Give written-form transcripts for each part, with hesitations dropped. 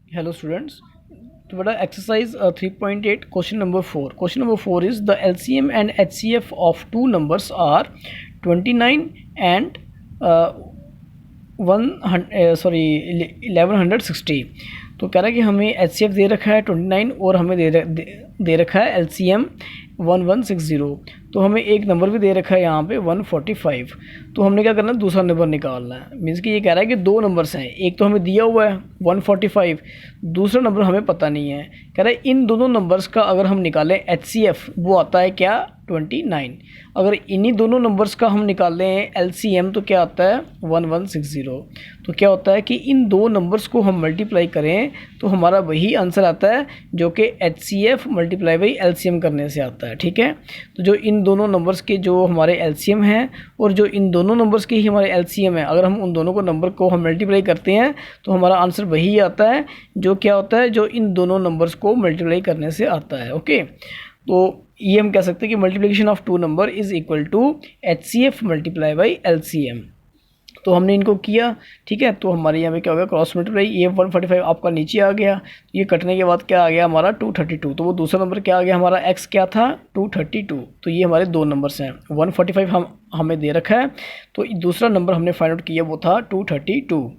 Hello students. तो बेटा exercise 3.8 question number 4. Question number 4 is the LCM and HCF of two numbers are 29 and 1160. तो कह रहा है कि हमें HCF दे रखा है 29 और हमें दे रखा है LCM 1160. तो हमें एक नंबर भी दे रखा है यहाँ पे 145. तो हमने क्या करना है, दूसरा नंबर निकालना है. मीन्स कि ये कह रहा है कि दो नंबर्स हैं, एक तो हमें दिया हुआ है 145, दूसरा नंबर हमें पता नहीं है. कह रहा है इन दोनों नंबर्स का अगर हम निकालें HCF वो आता है क्या 29. अगर इन्हीं दोनों नंबर्स का हम निकालें LCM तो क्या आता है 1160. तो क्या होता है कि इन दो नंबर्स को हम मल्टीप्लाई करें तो हमारा वही आंसर आता है जो कि HCF मल्टीप्लाई बाई LCM करने से आता है. ठीक है, तो जो इन दोनों नंबर्स के जो हमारे LCM हैं और जो इन दोनों नंबर्स के ही हमारे LCM है, अगर हम उन दोनों को नंबर को हम मल्टीप्लाई करते हैं तो हमारा आंसर वही आता है जो क्या होता है, जो इन दोनों नंबर्स को मल्टीप्लाई करने से आता है. ओके, तो ये हम कह सकते हैं कि multiplication of two number is equal to HCF multiply by LCM. तो हमने इनको किया. ठीक है, तो हमारे यहाँ पे क्या हो गया, क्रॉस मल्टीप्लाई. ये 145 आपका नीचे आ गया, ये कटने के बाद क्या आ गया हमारा 232. तो वो दूसरा नंबर क्या आ गया हमारा, x क्या था 232. तो ये हमारे दो नंबर्स हैं. 145 हमें दे रखा है, तो दूसरा नंबर हमने फाइंड आउट किया वो था 232.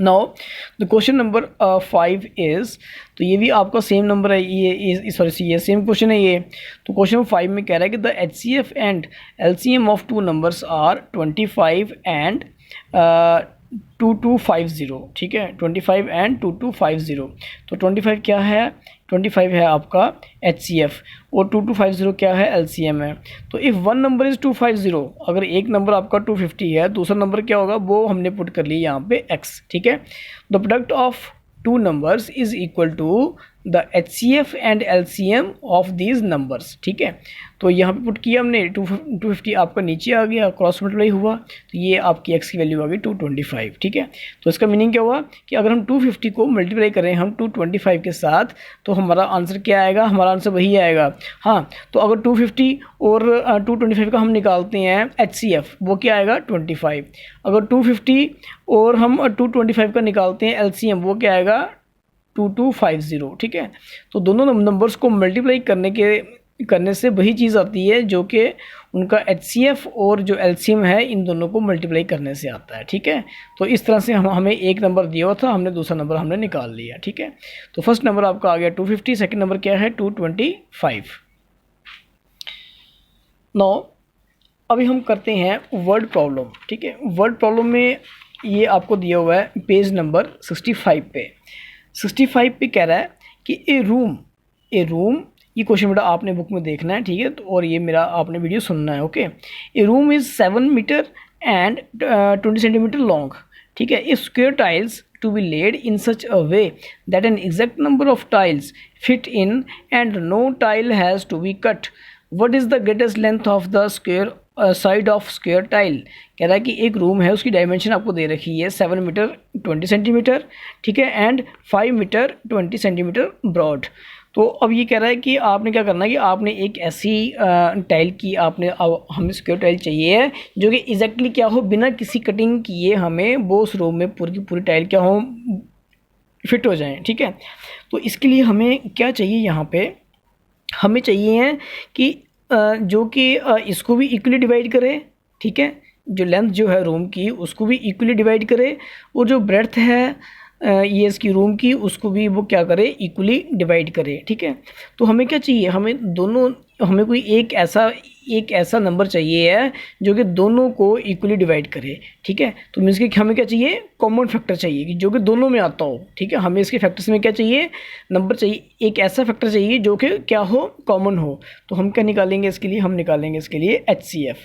Now the question number 5 is, तो ये भी आपका सेम नंबर है, ये सॉरी ये सेम क्वेश्चन है ये. तो क्वेश्चन नंबर 5 में कह रहा है कि the HCF and LCM of two numbers are 25 and 2250. ठीक है, 25 एंड 2250. तो 25 क्या है, 25 है आपका HCF और 2250 क्या है LCM है. तो इफ़ वन नंबर इज़ 250, अगर एक नंबर आपका 250 है, दूसरा नंबर क्या होगा वो हमने पुट कर लिया यहाँ पे x. ठीक है, the product of two numbers is equal to the HCF and LCM of these numbers. ठीक है, तो यहाँ पे पुट किया हमने 250 आपका नीचे आ गया, क्रॉस मल्टीप्लाई हुआ, तो ये आपकी x की वैल्यू आ गई 225. ठीक है, तो इसका मीनिंग क्या हुआ कि अगर हम 250 को मल्टीप्लाई करें हम 225 के साथ तो हमारा आंसर क्या आएगा, हमारा आंसर वही आएगा. हाँ, तो अगर 250 और 225 का हम निकालते हैं HCF वो क्या आएगा 25. अगर 250 और हम 225 का निकालते हैं LCM वो क्या आएगा 2250. ठीक है, तो दोनों नंबर्स को मल्टीप्लाई करने से वही चीज़ आती है जो कि उनका HCF और जो LCM है इन दोनों को मल्टीप्लाई करने से आता है. ठीक है, तो इस तरह से हमें एक नंबर दिया हुआ था, हमने दूसरा नंबर हमने निकाल लिया. ठीक है, तो फर्स्ट नंबर आपका आ गया 250, सेकंड नंबर क्या है 225. नौ अभी हम करते हैं वर्ड प्रॉब्लम. ठीक है, वर्ड प्रॉब्लम में ये आपको दिया हुआ है पेज नंबर 65 पे. 65 पे कह रहा है कि ए रूम, ये क्वेश्चन बेटा आपने बुक में देखना है. ठीक है, तो और ये मेरा आपने वीडियो सुनना है. Okay, a room is 7 metre and 20 centimetre long. ठीक है, a square tiles to be laid in such a way that an exact number of tiles fit in and no tile has to be cut. What is the greatest length of the square side of square tile? कह रहा है कि एक room है, उसकी dimension आपको दे रखी है 7 मीटर 20 सेंटीमीटर. ठीक है, एंड 5 मीटर 20 सेंटीमीटर ब्रॉड. तो अब ये कह रहा है कि आपने क्या करना है कि आपने एक ऐसी टाइल की आपने, अब हमें स्क्वायर टाइल चाहिए है जो कि एग्जैक्टली क्या हो, बिना किसी कटिंग किए हमें वो उस रूम में पूरी की पूरी टाइल क्या हो फिट हो जाएं. ठीक है, तो इसके लिए हमें क्या चाहिए, यहाँ पे हमें चाहिए है कि जो कि इसको भी इक्वली डिवाइड करे. ठीक है, जो लेंथ जो है रूम की उसको भी इक्वली डिवाइड करे और जो ब्रेड्थ है ये इसकी रूम की उसको भी वो क्या करे इक्वली डिवाइड करे. ठीक है, तो हमें क्या चाहिए, हमें कोई एक ऐसा नंबर चाहिए है जो कि दोनों को इक्वली डिवाइड करे. ठीक है, तो मीन्स कि हमें क्या चाहिए, कॉमन फैक्टर चाहिए कि जो कि दोनों में आता हो. ठीक है, हमें इसके फैक्टर्स में क्या चाहिए, नंबर चाहिए, एक ऐसा फैक्टर चाहिए जो कि क्या हो, कॉमन हो. तो हम क्या निकालेंगे इसके लिए, हम निकालेंगे इसके लिए HCF.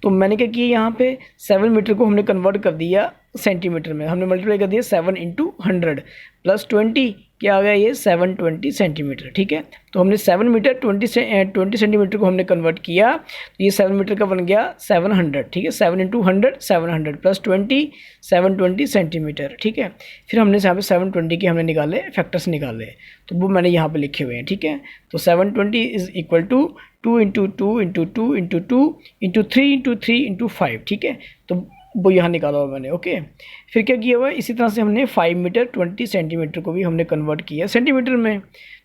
तो मैंने क्या किया, यहाँ पे 7 मीटर को हमने कन्वर्ट कर दिया सेंटीमीटर में, हमने मल्टीप्लाई कर दिया 7 × 100 प्लस 20 क्या आ गया ये 720 सेंटीमीटर. ठीक है, तो हमने 7 मीटर 20 सेंटीमीटर को हमने कन्वर्ट किया, तो ये 7 मीटर का बन गया 700. ठीक है, 7 × 100 700 प्लस 20 720 सेंटीमीटर. ठीक है, फिर हमने यहाँ पे 720 के हमने निकाले फैक्टर्स निकाले, तो वो मैंने यहाँ पे लिखे हुए हैं. ठीक है, तो 720 इज इक्वल टू 2 × 2 × 2 × 2 × 2 × 3 × 3 × 5. ठीक है, तो वो यहाँ निकाला हुआ मैंने। ओके, फिर क्या किया हुआ है, इसी तरह से हमने 5 मीटर 20 सेंटीमीटर को भी हमने कन्वर्ट किया सेंटीमीटर में।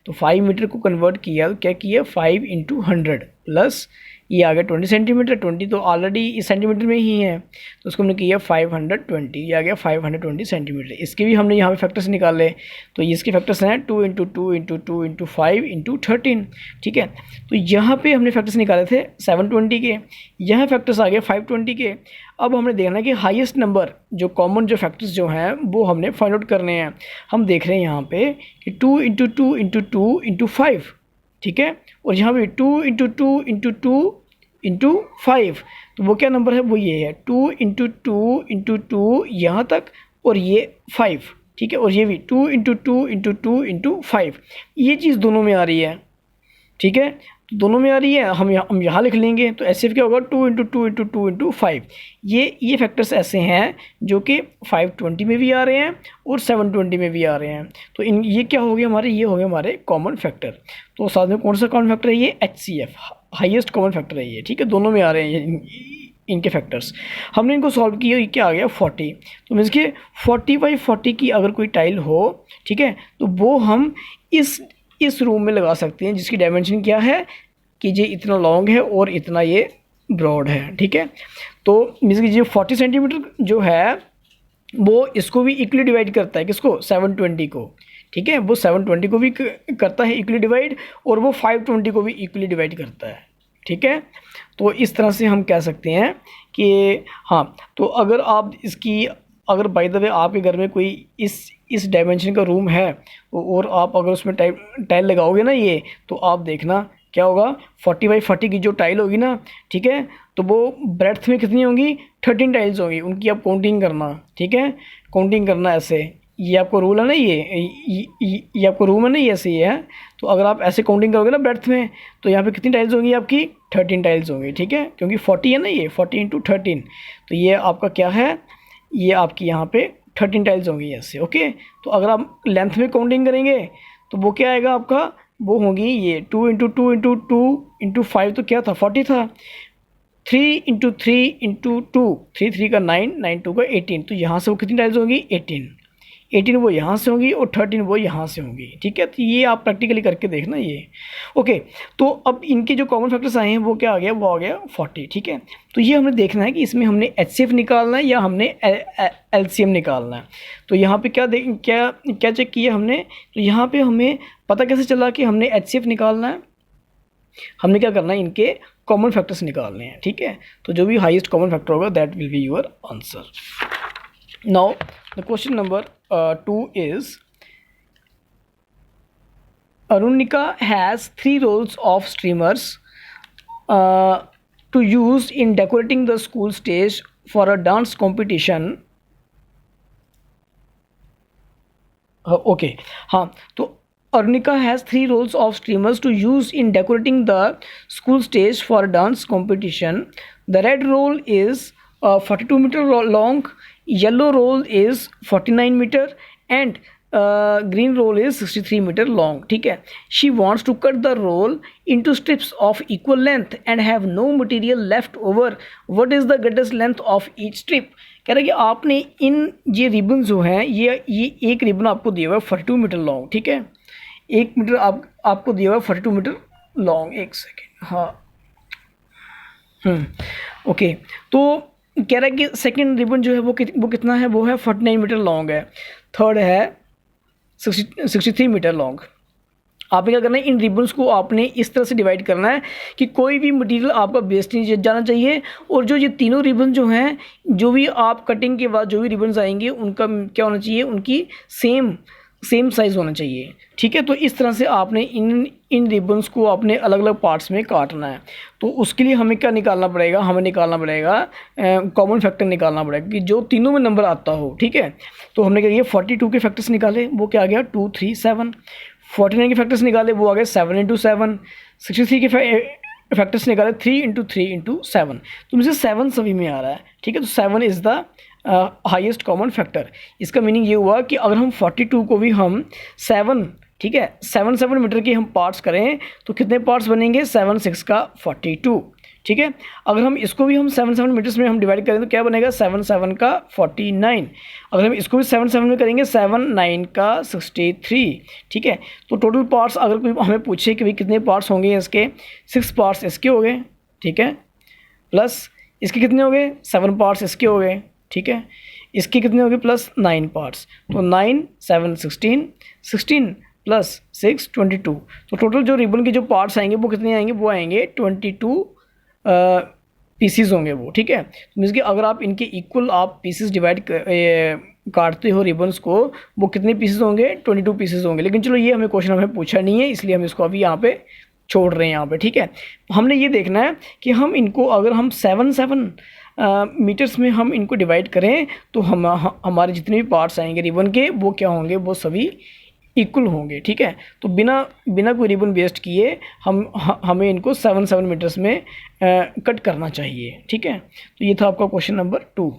तो 5 मीटर को कन्वर्ट किया तो क्या किया, 5 इंटू 100 प्लस ये आ गया 20 सेंटीमीटर। 20 तो ऑलरेडी इस सेंटीमीटर में ही है, तो उसको हमने किया 520, ये आ गया 520 सेंटीमीटर। इसके भी हमने यहाँ पे फैक्टर्स निकाले, तो इसके फैक्टर्स हैं 2 इंटू 2 इंटू 2 इंटू 5 इंटू 13। ठीक है, तो यहाँ पे हमने फैक्टर्स निकाले थे 720 के, यहाँ फैक्टर्स आ गए 520 के। अब हमने देखना है कि हाईएस्ट नंबर जो कॉमन जो फैक्टर्स जो हैं वो हमने फाइंड आउट करने हैं। हम देख रहे हैं यहाँ पे कि 2 इंटू 2 इंटू 2 इंटू 5, ठीक है, और यहाँ पे 2 इंटू 2 इंटू 2 इंटू 5, तो वो क्या नंबर है, वो ये है 2 इंटू 2 इंटू 2 यहाँ तक, और ये 5, ठीक है, और ये भी 2 इंटू 2 इंटू 2 इंटू 5, ये चीज़ दोनों में आ रही है। ठीक है, तो दोनों में आ रही है, हम यहाँ लिख लेंगे, तो ऐसे क्या होगा 2 इंटू 2 इंटू 2 इंटू 5। ये फैक्टर्स ऐसे हैं जो कि 520 में भी आ रहे हैं और 720 में भी आ रहे हैं। तो ये क्या हो गया हमारे, ये हो गए हमारे कॉमन फैक्टर। तो साथ में कौन सा कॉमन फैक्टर है, ये HCF, हाईएस्ट कॉमन फैक्टर है ये। ठीक है, दोनों में आ रहे हैं इनके फैक्टर्स। हमने इनको सॉल्व किया, ये क्या आ गया 40। तो मीन्स कि 40/40 की अगर कोई टाइल हो, ठीक है, तो वो हम इस रूम में लगा सकते हैं, जिसकी डायमेंशन क्या है कि ये इतना लॉन्ग है और इतना ये ब्रॉड है। ठीक है, तो मीन्स कि ये 40 सेंटीमीटर जो है वो इसको भी इक्वली डिवाइड करता है, किसको, 720 को। ठीक है, वो 720 को भी करता है इक्वली डिवाइड, और वो 520 को भी इक्वली डिवाइड करता है। ठीक है, तो इस तरह से हम कह सकते हैं कि हाँ, तो अगर आप इसकी, अगर बाय द वे आपके घर में कोई इस डायमेंशन का रूम है और आप अगर उसमें टाइल लगाओगे ना ये, तो आप देखना क्या होगा, 40/40 की जो टाइल होगी ना, ठीक है, तो वो ब्रेड्थ में कितनी होंगी, 13 टाइल्स होंगी, उनकी आप काउंटिंग करना। ठीक है, काउंटिंग करना ऐसे, ये आपको रूल है ना, ये आपको रूम है ना, ये ऐसे ही है। तो अगर आप ऐसे काउंटिंग करोगे ना ब्रेड्थ में, तो यहाँ पे कितनी टाइल्स होंगी आपकी, 13 टाइल्स होंगी। ठीक है, क्योंकि 40 है ना, ये 40 इंटू 13, तो ये आपका क्या है, ये आपकी यहाँ पे 13 टाइल्स होंगी ऐसे। ओके, तो अगर आप लेंथ में काउंटिंग करेंगे तो वो क्या आएगा आपका, वो होगी ये 2 इंटू 2 इंटू 2 इंटू 5, तो क्या था 40 था। 3 इंटू 3 इंटू 2, 3 3 का 9, 9 2 का 18, तो यहाँ से वो कितनी टाइल्स होंगी, 18 वो यहाँ से होंगी और 13 वो यहाँ से होंगी। ठीक है, तो ये आप प्रैक्टिकली करके देखना ये। ओके, तो अब इनके जो कॉमन फैक्टर्स आए हैं वो क्या आ गया, वो आ गया 40। ठीक है, तो ये हमने देखना है कि इसमें हमने HCF निकालना है या हमने LCM निकालना है। तो यहाँ पे क्या चेक किया हमने, तो यहाँ पे हमें पता कैसे चला कि हमने HCF निकालना है, हमने क्या करना है, इनके कॉमन फैक्टर्स निकालने हैं। ठीक है, तो जो भी हाईएस्ट कॉमन फैक्टर होगा that will be your answer. Now the question number 2 is Arunika has 3 rolls of streamers to use in decorating the school stage for a dance competition. Okay, हाँ, तो Arunika has 3 rolls of streamers to use in decorating the school stage for a dance competition. The red roll is 42 meter long, yellow roll is 49 meter and green roll is 63 meter long. ठीक है, she wants to cut the roll into strips of equal length and have no material left over. What is the greatest length of each strip? कह रहा है कि आपने ये ribbon जो हैं, ये एक रिबन आपको दिया हुआ है 42 मीटर लॉन्ग। ठीक है, 1 मीटर आपको दिया हुआ है 42 मीटर लॉन्ग। एक सेकेंड, हाँ, ओके, तो कह रहा है कि सेकंड रिबन जो है वो कितना है, वो है 49 मीटर लॉन्ग है, थर्ड है 63 मीटर लॉन्ग। आपने क्या करना है, इन रिबन्स को आपने इस तरह से डिवाइड करना है कि कोई भी मटेरियल आपका वेस्ट नहीं जाना चाहिए, और जो ये तीनों रिबन जो हैं, जो भी आप कटिंग के बाद जो भी रिबन्स आएंगे उनका क्या होना चाहिए, उनकी सेम साइज़ होना चाहिए। ठीक है, तो इस तरह से आपने इन रिबन्स को अपने अलग अलग पार्ट्स में काटना है। तो उसके लिए हमें क्या निकालना पड़ेगा, हमें निकालना पड़ेगा कॉमन फैक्टर निकालना पड़ेगा कि जो तीनों में नंबर आता हो। ठीक है, तो हमने क्या किया, 42 के फैक्टर्स निकाले, वो क्या आ गया 2 3 7, 49 के फैक्टर्स निकाले, वो आ गए 7 इंटू 7, 63 के फैक्टर्स निकाले 3 इंटू 3 इंटू 7, तो मुझे 7 सभी में आ रहा है। ठीक है, तो 7 is the highest common factor. इसका मीनिंग ये हुआ कि अगर हम 42 को भी हम 7, ठीक है, 7 मीटर के हम पार्ट्स करें तो कितने पार्ट्स बनेंगे, 7 6 का 42। ठीक है। अगर हम इसको भी हम 7 मीटर्स में हम डिवाइड करें तो क्या बनेगा, 7 का 49। अगर हम इसको भी 7 में करेंगे, 7 का 63, ठीक है। तो टोटल पार्ट्स अगर कोई हमें पूछे कि भाई कितने पार्ट्स होंगे इसके, 6 पार्ट्स इसके हो गए, ठीक है, प्लस इसके कितने हो गए, 7 पार्ट्स इसके हो गए, ठीक है, इसके कितने हो गए प्लस 9 पार्ट्स, तो 9 7 16, 16 प्लस 6 22। तो टोटल जो रिबन के जो पार्ट्स आएंगे वो कितने आएंगे, वो आएंगे 22 पीसीज होंगे वो, ठीक है। तो मीन्स कि अगर आप इनके इक्वल आप पीसेस डिवाइड काटते हो रिबन्स को, वो कितने पीसेस होंगे, 22 पीसेस होंगे। लेकिन चलो ये हमें क्वेश्चन हमें पूछा नहीं है, इसलिए हम इसको अभी यहाँ पे छोड़ रहे हैं यहाँ पे, ठीक है। हमने ये देखना है कि हम इनको अगर हम 7 मीटर्स में हम इनको डिवाइड करें तो हमारे जितने भी पार्ट्स आएंगे रिबन के वो क्या होंगे, वो सभी इक्वल होंगे, ठीक है। तो बिना कोई रिबन वेस्ट किए हमें इनको 7 मीटर्स में कट करना चाहिए, ठीक है। तो ये था आपका question number 2।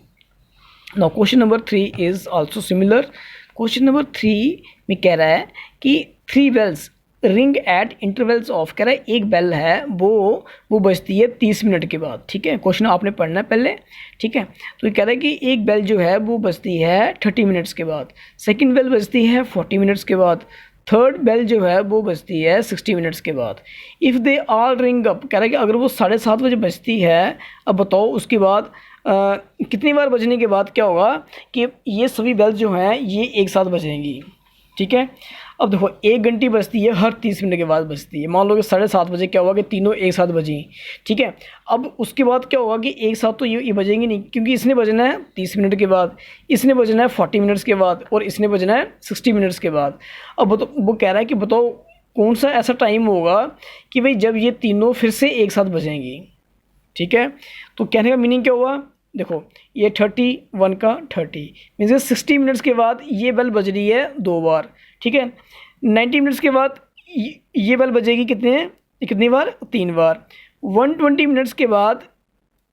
Now question number 3 is also similar. Question number 3 में कह रहा है कि 3 bells ring at intervals of, कह रहा है एक बेल है वो बजती है 30 मिनट के बाद, ठीक है। क्वेश्चन आपने पढ़ना है पहले, ठीक है। तो ये कह रहा है कि एक बेल जो है वो बजती है 30 मिनट्स के बाद, सेकंड बेल बजती है 40 मिनट्स के बाद, थर्ड बेल जो है वो बजती है 60 मिनट्स के बाद। If they all ring up, कह रहा है कि अगर वो 7:30 बजे बजती है, अब बताओ उसके बाद कितनी बार बजने के बाद क्या होगा कि ये सभी बेल जो हैं ये एक साथ बजेंगी, ठीक है। अब देखो 1 घंटी बजती है, हर 30 मिनट के बाद बजती है। मान लो कि 7:30 बजे क्या हुआ कि तीनों एक साथ बजी, ठीक है। अब उसके बाद क्या होगा कि एक साथ तो ये बजेंगी नहीं, क्योंकि इसने बजना है 30 मिनट के बाद, इसने बजना है 40 मिनट्स के बाद, और इसने बजना है 60 मिनट्स के बाद। अब वो कह रहा है कि बताओ कौन सा ऐसा टाइम होगा कि भाई जब ये तीनों फिर से एक साथ बजेंगी, ठीक है। तो कहने का मीनिंग क्या हुआ, देखो ये 31 का 30 मीन्स 60 मिनट्स के बाद ये बेल बज रही है 2 बार, ठीक है। 90 मिनट्स के बाद ये बेल बजेगी कितनी बार, 3 बार। 120 मिनट्स के बाद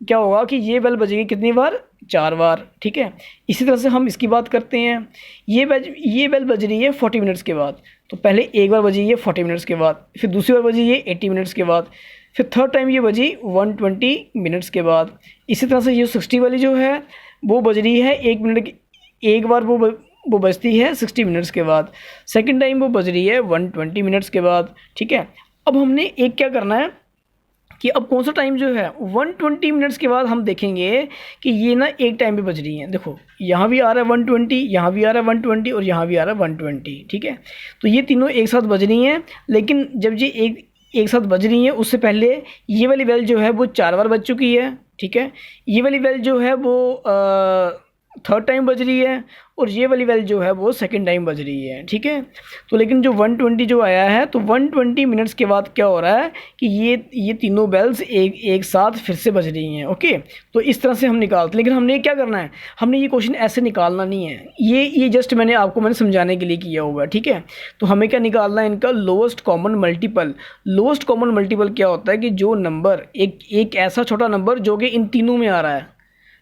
क्या होगा कि ये बेल बजेगी कितनी बार, 4 बार, ठीक है। इसी तरह से हम इसकी बात करते हैं, ये बेल बज रही है 40 मिनट्स के बाद, तो पहले एक बार बजी ये 40 मिनट्स के बाद, फिर दूसरी बार बजी ये 80 मिनट्स के बाद, फिर थर्ड टाइम ये बजी 120 मिनट्स के बाद। इसी तरह से ये 60 वाली जो है वो बज रही है 1 मिनट, एक बार वो बजती है 60 मिनट्स के बाद, सेकंड टाइम वो बज रही है 120 मिनट्स के बाद, ठीक है। अब हमने एक क्या करना है कि अब कौन सा टाइम जो है 120 मिनट्स के बाद हम देखेंगे कि ये ना एक टाइम पे बज रही हैं। देखो यहाँ भी आ रहा है 120, यहाँ भी आ रहा है 120 और यहाँ भी आ रहा है 120, ठीक है। तो ये तीनों एक साथ बज रही हैं, लेकिन जब ये एक साथ बज रही हैं उससे पहले ये वाली बेल जो है वो 4 बार बज चुकी है, ठीक है। ये वाली बेल जो है वो थर्ड टाइम बज रही है, और ये वाली बेल जो है वो सेकंड टाइम बज रही है, ठीक है। तो लेकिन जो 120 जो आया है, तो 120 मिनट्स के बाद क्या हो रहा है कि ये तीनों बेल्स एक साथ फिर से बज रही हैं, ओके। तो इस तरह से हम निकालते हैं, लेकिन हमने क्या करना है, हमने ये क्वेश्चन ऐसे निकालना नहीं है, ये जस्ट मैंने समझाने के लिए किया हुआ है, ठीक है। तो हमें क्या निकालना है, इनका lowest common multiple. Lowest common multiple क्या होता है कि जो नंबर एक ऐसा छोटा नंबर जो कि इन तीनों में आ रहा है,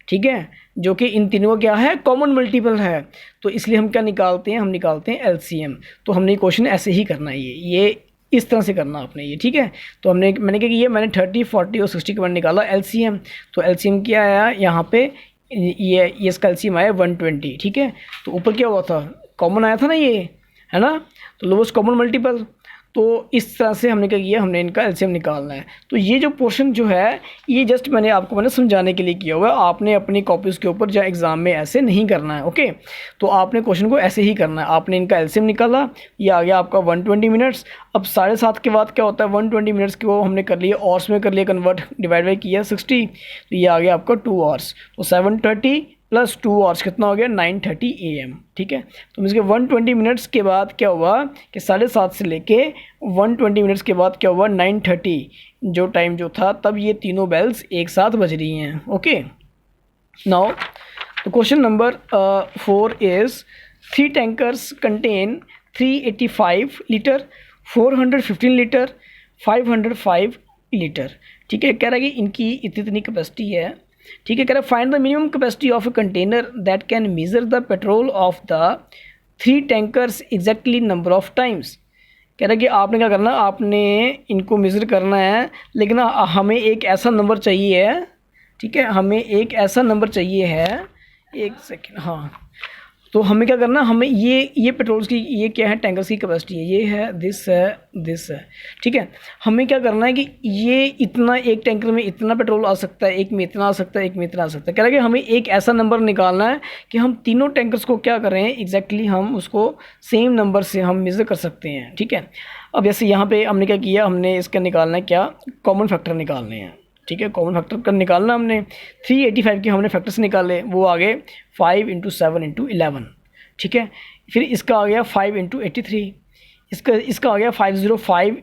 ठीक है, जो कि इन तीनों का क्या है, कॉमन मल्टीपल है। तो इसलिए हम क्या निकालते हैं, हम निकालते हैं एलसीएम। तो हमने क्वेश्चन ऐसे ही करना है, ये इस तरह से करना आपने ये, ठीक है। तो मैंने क्या किया, मैंने 30, 40 और 60 के बाद निकाला एलसीएम। तो एलसीएम क्या आया यहाँ पे, ये इसका एलसीएम आया 120, ठीक है। तो ऊपर क्या हुआ था, कॉमन आया था ना ये, है ना, तो लोएस्ट कॉमन मल्टीपल। तो इस तरह से हमने क्या किया, हमने इनका एलसीएम निकालना है। तो ये जो पोर्शन जो है ये जस्ट मैंने समझाने के लिए किया हुआ है, आपने अपनी कॉपीज़ के ऊपर या एग्ज़ाम में ऐसे नहीं करना है, ओके। तो आपने क्वेश्चन को ऐसे ही करना है, आपने इनका एलसीएम निकाला, ये आ गया आपका 120 मिनट्स। अब 7:30 के बाद क्या होता है, 120 मिनट्स को हमने कर लिया ऑर्स में कर लिया कन्वर्ट, डिवाइड बाई किया 60, तो ये आ गया आपका 2 आवर्स। तो 7:30 प्लस 2 आवर्स कितना हो गया, 9:30 AM, ठीक है। तो इसके 120 मिनट्स के बाद क्या हुआ कि 7:30 से लेके 120 मिनट्स के बाद क्या हुआ, 9:30 जो टाइम जो था तब ये तीनों बेल्स एक साथ बज रही हैं, ओके। नाउ तो question number 4 is 3 tankers contain 385 litre, 415 litre, 505 litre, ठीक है। कह रहा है कि इनकी इतनी कैपेसिटी है, ठीक है। कह रहा है find the minimum capacity of a container that can measure the petrol of the 3 tankers exactly number of times. कह रहा है कि आपने क्या करना, आपने इनको मेज़र करना है, लेकिन ना हमें एक ऐसा नंबर चाहिए है, ठीक है, हमें एक ऐसा नंबर चाहिए है, एक सेकेंड, हाँ, तो हमें क्या करना, हमें ये पेट्रोल्स की ये क्या है, टैंकर्स की कैपेसिटी है, ये है, दिस है, ठीक है। हमें क्या करना है कि ये इतना, एक टैंकर में इतना पेट्रोल आ सकता है, एक में इतना आ सकता है, एक में इतना आ सकता है। कह रहा है कि हमें एक ऐसा नंबर निकालना है कि हम तीनों टैंकर्स को क्या करें, एग्जैक्टली हम उसको सेम नंबर से हम मेज़र कर सकते हैं, ठीक है। अब जैसे यहाँ पे हमने क्या किया, हमने इसका निकालना है क्या, कॉमन फैक्टर निकालने हैं, ठीक है। कॉमन फैक्टर का निकालना हमने 385 के हमने फैक्टर्स निकाले, वो आ गए 5 × 7 × 11, ठीक है। फिर इसका आ गया 5 × 83, इसका आ गया 505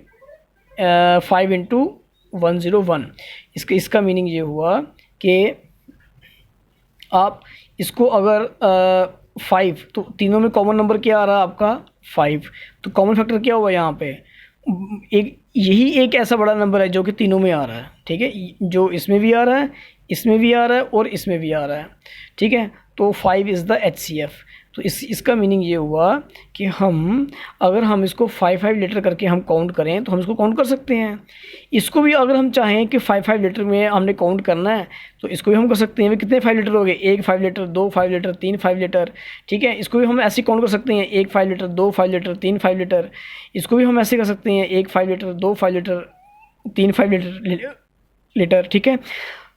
5 × 101। इसका मीनिंग ये हुआ कि आप इसको अगर 5, तो तीनों में कॉमन नंबर क्या आ रहा है आपका 5, तो कॉमन फैक्टर क्या हुआ यहाँ पे, यही एक ऐसा बड़ा नंबर है जो कि तीनों में आ रहा है, ठीक है, जो इसमें भी आ रहा है, इसमें भी आ रहा है और इसमें भी आ रहा है, ठीक है। तो 5 इज़ द HCF। तो इसका मीनिंग ये हुआ कि अगर हम इसको 5-5 लीटर करके हम काउंट करें तो हम इसको काउंट कर सकते हैं। इसको भी अगर हम चाहें कि 5-5 लीटर में हमने काउंट करना है तो इसको भी हम कर सकते हैं। कितने 5 लीटर हो गए, 1 5 लीटर, 2 5 लीटर, 3 5 लीटर, ठीक है। इसको भी हम ऐसे काउंट कर सकते हैं, 1 5 लीटर, 2 5 लीटर, 3 5 लीटर। इसको भी हम ऐसे कर सकते हैं, 1 5 लीटर, 2 5 लीटर, 3 5 लीटर, ठीक है।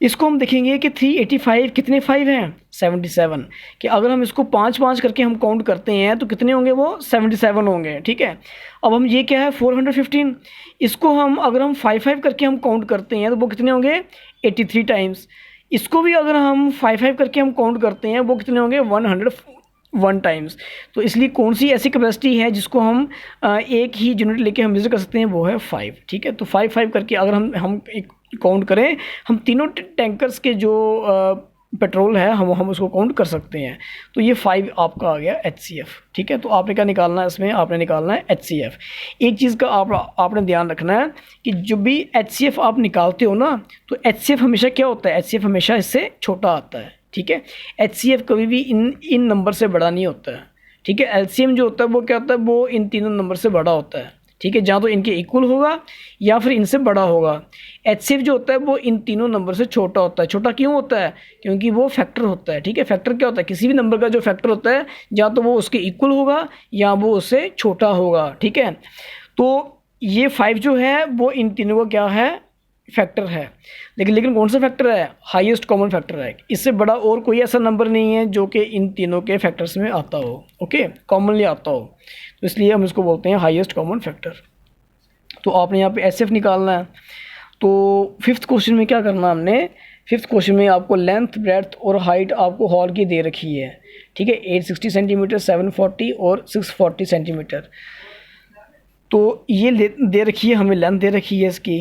इसको हम देखेंगे कि 385 कितने 5 हैं, 77, कि अगर हम इसको 5-5 करके हम काउंट करते हैं तो कितने होंगे, वो 77 होंगे, ठीक है। अब हम ये क्या है 415, इसको हम अगर हम 5-5 करके हम काउंट करते हैं तो वो कितने होंगे 83 टाइम्स। इसको भी अगर हम 5-5 करके हम काउंट करते हैं वो कितने होंगे 101 टाइम्स। तो इसलिए कौन सी ऐसी कैपेसिटी है जिसको हम एक ही यूनिट लेके हम मेजर कर सकते हैं, वो है 5, ठीक है। तो 5-5 करके अगर हम एक काउंट करें, हम तीनों टैंकर्स के जो पेट्रोल है हम उसको काउंट कर सकते हैं। तो ये 5 आपका आ गया HCF, ठीक है। तो आपने क्या निकालना है, इसमें आपने निकालना है HCF। एक चीज़ का आपने ध्यान रखना है कि जब भी HCF आप निकालते हो ना, तो HCF हमेशा क्या होता है, HCF हमेशा इससे छोटा आता है, ठीक है। HCF कभी भी इन नंबर से बड़ा नहीं होता है, ठीक है। LCM जो होता है वो क्या होता है, वो इन तीनों नंबर से बड़ा होता है, ठीक है। जहाँ तो इनके इक्वल होगा या फिर इनसे बड़ा होगा। HCF जो होता है वो इन तीनों नंबर से छोटा होता है। छोटा क्यों होता है, क्योंकि वो फैक्टर होता है, ठीक है। फैक्टर क्या होता है, किसी भी नंबर का जो फैक्टर होता है या तो वो उसके इक्वल होगा या वो उससे छोटा होगा, ठीक है। तो ये 5 जो है वो इन तीनों का क्या है, फैक्टर है। लेकिन कौन सा फैक्टर है, हाईएस्ट कॉमन फैक्टर है। इससे बड़ा और कोई ऐसा नंबर नहीं है जो कि इन तीनों के फैक्टर्स में आता हो, ओके, कॉमनली आता हो। तो इसलिए हम इसको बोलते हैं हाईएस्ट कॉमन फैक्टर। तो आपने यहाँ पे HCF निकालना है। तो 5th क्वेश्चन में क्या करना हमने, 5th क्वेश्चन में आपको लेंथ, ब्रेड्थ और हाइट आपको हॉल की दे रखी है, ठीक है। 860 सेंटीमीटर, 740 और 640 सेंटीमीटर। तो ये दे रखी है, हमें लेंथ दे रखी है इसकी,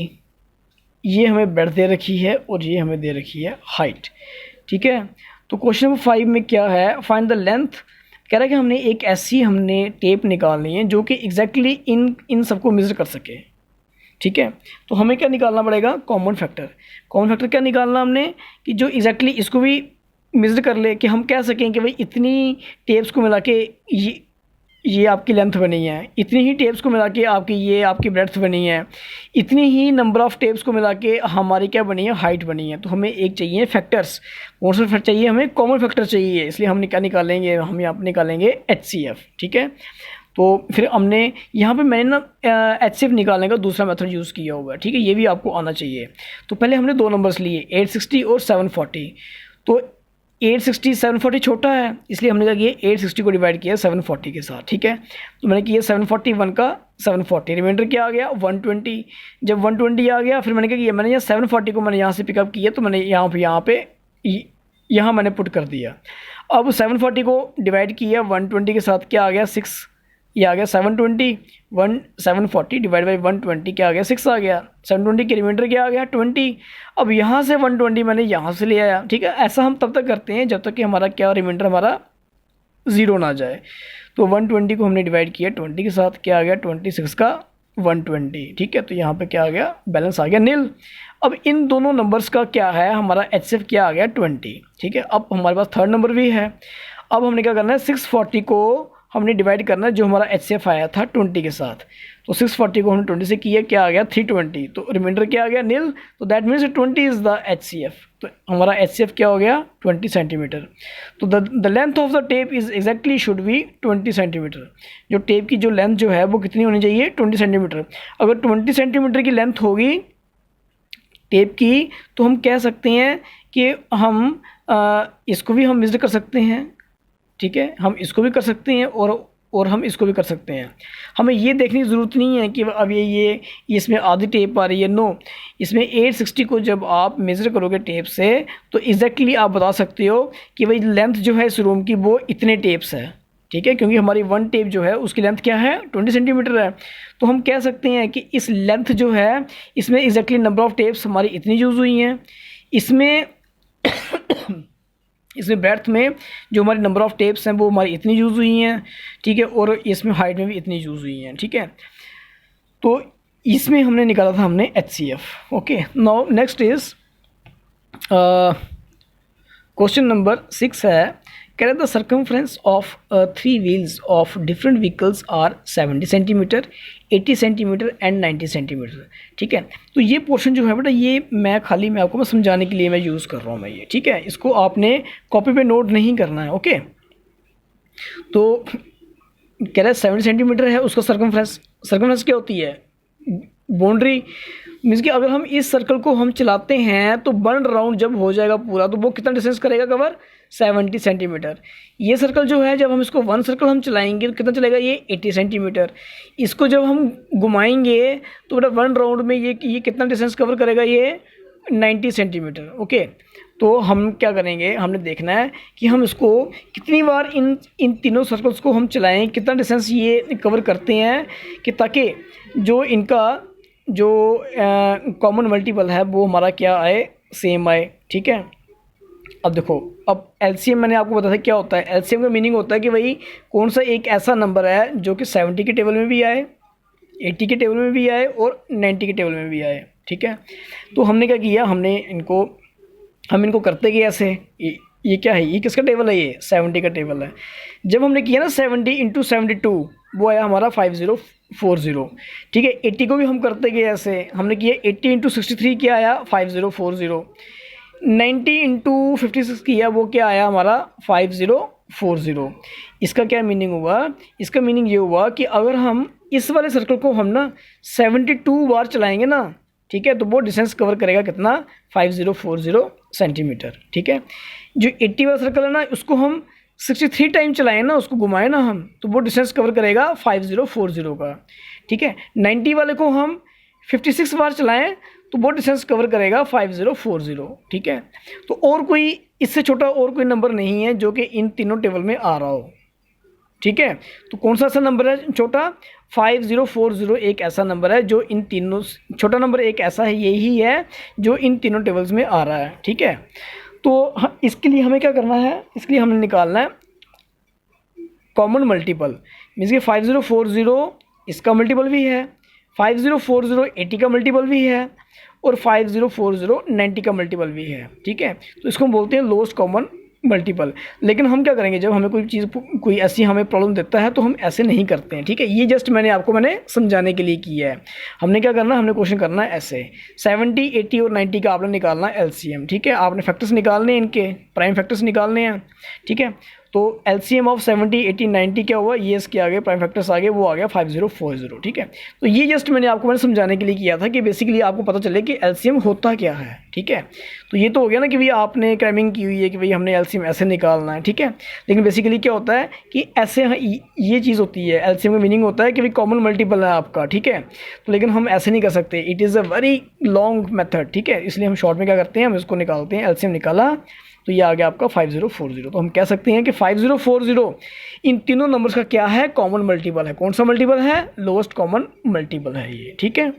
ये हमें ब्रेड्थ दे रखी है और ये हमें दे रखी है हाइट, ठीक है। तो क्वेश्चन नंबर 5 में क्या है, फाइंड द लेंथ। कह रहा है कि हमने एक ऐसी टेप निकालनी है जो कि एग्जैक्टली इन सबको मेज़र कर सके, ठीक है। तो हमें क्या निकालना पड़ेगा, कॉमन फैक्टर। कॉमन फैक्टर क्या निकालना हमने कि जो एग्जैक्टली इसको भी मेज़र कर ले, कि हम कह सकें कि भाई इतनी टेप्स को मिला के ये आपकी लेंथ बनी है, इतनी ही टेप्स को मिला के आपकी ब्रेड्थ बनी है, इतनी ही नंबर ऑफ़ टेप्स को मिला के हमारी क्या बनी है, हाइट बनी है। तो हमें एक चाहिए फैक्टर्स, कौन सा फैक्टर चाहिए, हमें कॉमन फैक्टर चाहिए। इसलिए हम क्या निकालेंगे, हम यहाँ पर निकालेंगे HCF, ठीक है। तो फिर हमने यहाँ पे मैंने ना HCF निकालने का दूसरा मेथड यूज़ किया हुआ है, ठीक है। ये भी आपको आना चाहिए। तो पहले हमने 2 नंबर्स लिए, 860 और 740। तो 860 740 छोटा है, इसलिए हमने क्या किया, 860 को डिवाइड किया 740 के साथ, ठीक है। तो मैंने किया 741 का 740, रिमाइंडर क्या आ गया 120। जब 120 आ गया, फिर मैंने क्या किया, मैंने यहाँ 740 को मैंने यहाँ से पिकअप किया, तो मैंने यहाँ मैंने पुट कर दिया। अब 740 को डिवाइड किया 120 के साथ, क्या आ गया 6, ये आ गया 720, 740 डिवाइड बाई 120 क्या आ गया 6 आ गया। 720 के रिमाइंडर क्या आ गया 20। अब यहाँ से 120 मैंने यहाँ से ले आया, ठीक है। ऐसा हम तब तक करते हैं जब तक कि हमारा क्या रिमाइंडर हमारा 0 ना जाए। तो 120 को हमने डिवाइड किया 20 के साथ, क्या आ गया 26 का 120, ठीक है। तो यहाँ पे क्या आ गया, बैलेंस आ गया नील। अब इन दोनों नंबर्स का क्या है, हमारा HCF क्या आ गया 20, ठीक है। अब हमारे पास थर्ड नंबर भी है। अब हमने क्या करना है, 640 को हमने डिवाइड करना है जो हमारा HCF आया था 20 के साथ। तो 640 को हमने 20 से किया, क्या आ गया 320, तो रिमाइंडर क्या आ गया नील, तो that means 20 is the HCF। तो हमारा HCF क्या हो गया 20 सेंटीमीटर। तो the length of the tape is exactly should be 20 centimetre. जो टेप की जो लेंथ जो है वो कितनी होनी चाहिए 20 सेंटीमीटर। अगर 20 सेंटीमीटर की लेंथ होगी टेप की तो हम कह सकते हैं कि हम इसको भी हम मेजर कर सकते हैं, ठीक है, हम इसको भी कर सकते हैं और हम इसको भी कर सकते हैं। हमें ये देखने की ज़रूरत नहीं है कि अब ये इसमें आधी टेप आ रही है, नो, इसमें 860 को जब आप मेज़र करोगे टेप से तो एग्जैक्टली आप बता सकते हो कि भाई लेंथ जो है इस रूम की वो इतने टेप्स है, ठीक है, क्योंकि हमारी वन टेप जो है उसकी लेंथ क्या है 20 सेंटीमीटर है। तो हम कह सकते हैं कि इस लेंथ जो है इसमें एग्जैक्टली नंबर ऑफ़ टेप्स हमारी इतनी यूज़ हुई हैं, इसमें इसमें ब्रेड्थ में जो हमारी नंबर ऑफ़ टेप्स हैं वो हमारी इतनी यूज़ हुई हैं, ठीक है, और इसमें हाइट में भी इतनी यूज़ हुई हैं, ठीक है। तो इसमें हमने निकाला था हमने HCF। Okay, now next is question number 6 है, कह रहे the circumference of 3 wheels of different vehicles are 70 centimetre, 80 centimetre and 90 centimetre, ठीक है। तो ये पोर्शन जो है बेटा ये मैं आपको समझाने के लिए मैं यूज़ कर रहा हूँ मैं ये, ठीक है, इसको आपने कॉपी पे नोट नहीं करना है। ओके, तो कह रहा है 70 सेंटीमीटर है उसका सर्कमफ्रेंस क्या होती है बाउंड्री, मीन्स कि अगर हम इस सर्कल को हम चलाते हैं तो 1 राउंड जब हो जाएगा पूरा तो वो कितना डिस्टेंस करेगा कवर 70 सेंटीमीटर। ये सर्कल जो है जब हम इसको 1 सर्कल हम चलाएंगे तो कितना चलेगा ये 80 सेंटीमीटर। इसको जब हम घुमाएंगे तो बेटा 1 राउंड में ये कितना डिस्टेंस कवर करेगा ये 90 सेंटीमीटर। ओके, तो हम क्या करेंगे, हमने देखना है कि हम इसको कितनी बार इन तीनों सर्कल्स को हम चलाएं, कितना डिस्टेंस ये कवर करते हैं, कि ताकि जो इनका जो कॉमन मल्टीपल है वो हमारा क्या आए सेम आए, ठीक है। अब देखो, अब LCM मैंने आपको बताया था क्या होता है। LCM का मीनिंग होता है कि भाई कौन सा एक ऐसा नंबर है जो कि 70 के टेबल में भी आए, 80 के टेबल में भी आए और 90 के टेबल में भी आए, ठीक है। तो हमने क्या किया, हम इनको करते गए ऐसे, ये क्या है, ये किसका टेबल है, ये 70 का टेबल है। जब हमने किया ना 70 × 72 वो आया हमारा 5040, ठीक है। 80 को भी हम करते गए ऐसे, हमने किया 80 × 63 क्या आया 5040, 90 × 56 किया वो क्या आया हमारा 5040। इसका क्या मीनिंग हुआ, इसका मीनिंग ये हुआ कि अगर हम इस वाले सर्कल को हम ना 72 बार चलाएंगे ना, ठीक है, तो वो डिस्टेंस कवर करेगा कितना 5040 सेंटीमीटर, ठीक है। जो 80 वाला सर्कल है ना उसको हम 63 टाइम चलाएं ना, उसको घुमाएं ना हम, तो वो डिस्टेंस कवर करेगा 5040 का, ठीक है। 90 वाले को हम 56 बार चलाएं तो वो डिस्टेंस कवर करेगा 5040, ठीक है। तो और कोई इससे छोटा और कोई नंबर नहीं है जो कि इन तीनों टेबल में आ रहा हो, ठीक है। तो कौन सा ऐसा नंबर है छोटा 5040, एक ऐसा नंबर है जो इन तीनों, छोटा नंबर एक ऐसा है यही है जो इन तीनों टेबल्स में आ रहा है, ठीक है। तो इसके लिए हमें क्या करना है, इसके लिए हमें निकालना है कॉमन मल्टीपल, मीन्स कि 5040 इसका मल्टीपल भी है, 5040 80 का मल्टीपल भी है और 5040 90 का मल्टीपल भी है, ठीक है। तो इसको हम बोलते हैं लोएस्ट कॉमन मल्टीपल। लेकिन हम क्या करेंगे, जब हमें कोई ऐसी हमें प्रॉब्लम देता है तो हम ऐसे नहीं करते हैं, ठीक है। ये जस्ट मैंने समझाने के लिए किया है। हमने क्या करना है, हमने क्वेश्चन करना है ऐसे 70 80 और 90 का आपने निकालना है LCM, ठीक है। आपने फैक्टर्स निकालने हैं, इनके प्राइम फैक्टर्स निकालने हैं, ठीक है। तो LCM ऑफ 70 80 90 क्या हुआ, ये इसके आगे प्राइम फैक्टर्स आगे वो आ गया 5040, ठीक है। तो ये जस्ट मैंने समझाने के लिए किया था कि बेसिकली आपको पता चले कि LCM होता क्या है, ठीक है। तो ये तो हो गया ना कि भाई आपने क्रैमिंग की हुई है कि भाई हमने LCM ऐसे निकालना है, ठीक है। लेकिन बेसिकली क्या होता है कि ऐसे ये चीज़ होती है, LCM का मीनिंग होता है कि भाई कॉमन मल्टीपल है आपका, ठीक है। तो लेकिन हम ऐसे नहीं कर सकते, it is a very long method, ठीक है। इसलिए हम शॉर्ट में क्या करते हैं, हम इसको निकालते हैं, LCM निकाला तो ये आ गया आपका 5040। तो हम कह सकते हैं कि 5040 इन तीनों नंबर्स का क्या है, कॉमन मल्टीपल है। कौन सा मल्टीपल है, लोएस्ट कॉमन मल्टीपल है ये, ठीक है।